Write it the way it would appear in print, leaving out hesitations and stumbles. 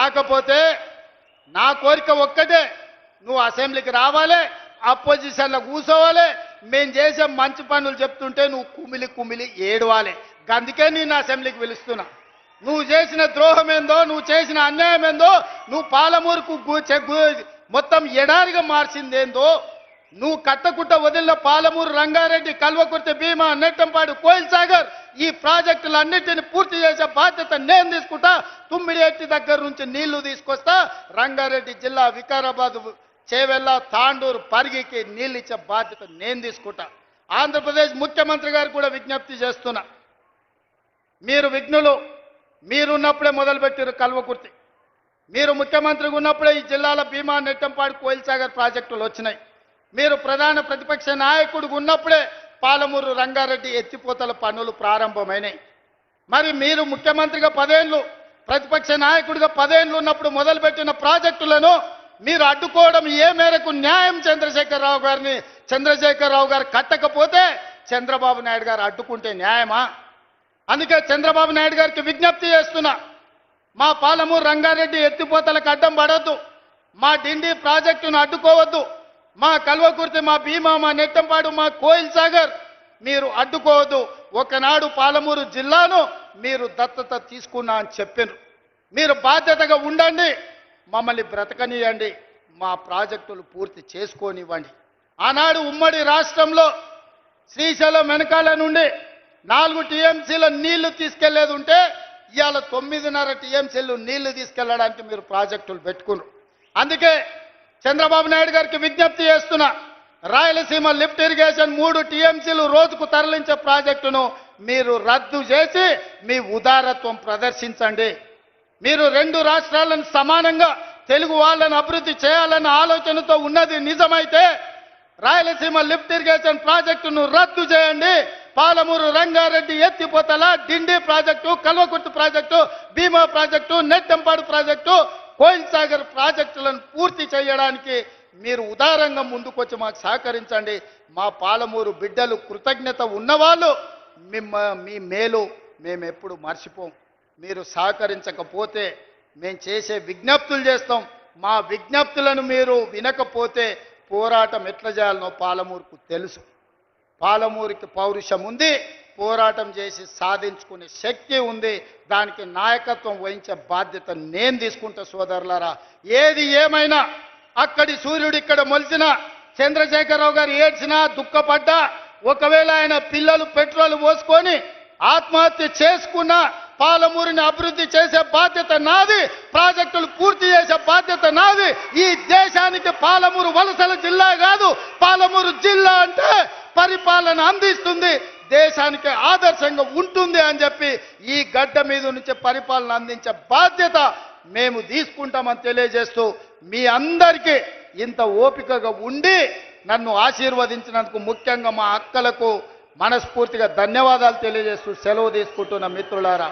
కాకపోతే నా కోరిక ఒక్కటే, నువ్వు అసెంబ్లీకి రావాలి, అపోజిషన్లో కూర్చోవాలి, మేము చేసే మంచి పనులు చెప్తుంటే నువ్వు కుమిలి కుమిలి ఏడవాలి. అందుకే నేను అసెంబ్లీకి పిలుస్తున్నా. నువ్వు చేసిన ద్రోహం ఏందో, నువ్వు చేసిన అన్యాయం ఏందో, నువ్వు పాలమూరుకు మొత్తం ఎడారిగా మార్చిందేందో, నువ్వు కట్టకుట్ట వదిలిన పాలమూరు, రంగారెడ్డి, కల్వకుర్తి, భీమా, నెట్టంపాడు, కోయిల్ సాగర్ ఈ ప్రాజెక్టులన్నింటినీ పూర్తి చేసే బాధ్యత నేను తీసుకుంటా. తుమ్మిడిఎట్టి దగ్గర నుంచి నీళ్లు తీసుకొస్తా. రంగారెడ్డి జిల్లా వికారాబాద్, చేవెళ్ళ, తాండూరు, పరిగికి నీళ్ళు ఇచ్చే బాధ్యత నేను తీసుకుంటా. ఆంధ్రప్రదేశ్ ముఖ్యమంత్రి గారు కూడా విజ్ఞప్తి చేస్తున్నా. మీరు విఘ్నులు, మీరున్నప్పుడే మొదలుపెట్టారు కల్వకుర్తి. మీరు ముఖ్యమంత్రిగా ఉన్నప్పుడే ఈ జిల్లాల భీమా, నెట్టంపాడు, కోయిల్ సాగర్ ప్రాజెక్టులు వచ్చినాయి. మీరు ప్రధాన ప్రతిపక్ష నాయకుడు ఉన్నప్పుడే పాలమూరు, రంగారెడ్డి ఎత్తిపోతల పనులు ప్రారంభమైనాయి. మరి మీరు ముఖ్యమంత్రిగా 10 ఏళ్ళు, ప్రతిపక్ష నాయకుడిగా 10 ఏళ్ళు ఉన్నప్పుడు మొదలుపెట్టిన ప్రాజెక్టులను మీరు అడ్డుకోవడం ఏ మేరకు న్యాయం? చంద్రశేఖరరావు గారు కట్టకపోతే చంద్రబాబు నాయుడు గారు అడ్డుకుంటే న్యాయమా? అందుకే చంద్రబాబు నాయుడు గారికి విజ్ఞప్తి చేస్తున్నా, మా పాలమూరు, రంగారెడ్డి ఎత్తిపోతలకు అడ్డం పడవద్దు, మా డిండి ప్రాజెక్టును అడ్డుకోవద్దు, మా కల్వకుర్తి, మా భీమా, మా నెట్టంపాడు, మా కోయిల్ సాగర్ మీరు అడ్డుకోవద్దు. ఒకనాడు పాలమూరు జిల్లాను మీరు దత్తత తీసుకున్నా అని చెప్పారు. మీరు బాధ్యతగా ఉండండి, మమ్మల్ని బ్రతకనియండి, మా ప్రాజెక్టులు పూర్తి చేసుకోనివ్వండి. ఆనాడు ఉమ్మడి రాష్ట్రంలో శ్రీశైలం వెనకాల నుండి 4 టీఎంసీల నీళ్లు తీసుకెళ్లేది ఉంటే ఇవాళ 9.5 టీఎంసీలు నీళ్లు తీసుకెళ్లడానికి మీరు ప్రాజెక్టులు పెట్టుకున్నారు. అందుకే చంద్రబాబు నాయుడు గారికి విజ్ఞప్తి చేస్తున్నా, రాయలసీమ లిఫ్ట్ ఇరిగేషన్ 3 టీఎంసీలు రోజుకు తరలించే ప్రాజెక్టును మీరు రద్దు చేసి మీ ఉదారత్వం ప్రదర్శించండి. మీరు 2 రాష్ట్రాలను సమానంగా తెలుగు వాళ్ళను అభివృద్ధి చేయాలన్న ఆలోచనతో ఉన్నది నిజమైతే రాయలసీమ లిఫ్ట్ ఇరిగేషన్ ప్రాజెక్టును రద్దు చేయండి. పాలమూరు, రంగారెడ్డి ఎత్తిపోతల, డిండి ప్రాజెక్టు, కల్వకుర్తి ప్రాజెక్టు, భీమా ప్రాజెక్టు, నెట్టంపాడు ప్రాజెక్టు, కోయిల్ సాగర్ ప్రాజెక్టులను పూర్తి చేయడానికి మీరు ఉదారంగా ముందుకొచ్చి మాకు సహకరించండి. మా పాలమూరు బిడ్డలు కృతజ్ఞత ఉన్నవాళ్ళు, మీ మేలు మేము ఎప్పుడు మర్చిపోం. మీరు సహకరించకపోతే మేము చేసే విజ్ఞప్తులు చేస్తాం. మా విజ్ఞప్తులను మీరు వినకపోతే పోరాటం ఎట్లా చేయాలనో పాలమూరుకు తెలుసు. పాలమూరుకి పౌరుషం ఉంది, పోరాటం చేసి సాధించుకునే శక్తి ఉంది. దానికి నాయకత్వం వహించే బాధ్యత నేను తీసుకుంటా. సోదరులారా, ఏది ఏమైనా అక్కడి సూర్యుడు ఇక్కడ మొలిచిన, చంద్రశేఖరరావు గారు ఏడ్చినా, దుఃఖపడ్డా, ఒకవేళ ఆయన పిల్లలు పెట్రోల్ పోసుకొని ఆత్మహత్య చేసుకున్నా పాలమూరుని అభివృద్ధి చేసే బాధ్యత నాది, ప్రాజెక్టులు పూర్తి చేసే బాధ్యత నాది. ఈ దేశానికి పాలమూరు వలసల జిల్లా కాదు, పాలమూరు జిల్లా అంటే పరిపాలన అందిస్తుంది, దేశానికి ఆదర్శంగా ఉంటుంది అని చెప్పి ఈ గడ్డ మీద నుంచి పరిపాలన అందించే బాధ్యత మేము తీసుకుంటామని తెలియజేస్తూ, మీ అందరికీ ఇంత ఓపికగా ఉండి నన్ను ఆశీర్వదించినందుకు ముఖ్యంగా మా అక్కలకు మనస్ఫూర్తిగా ధన్యవాదాలు తెలియజేస్తూ సెలవు తీసుకుంటున్న మిత్రులారా.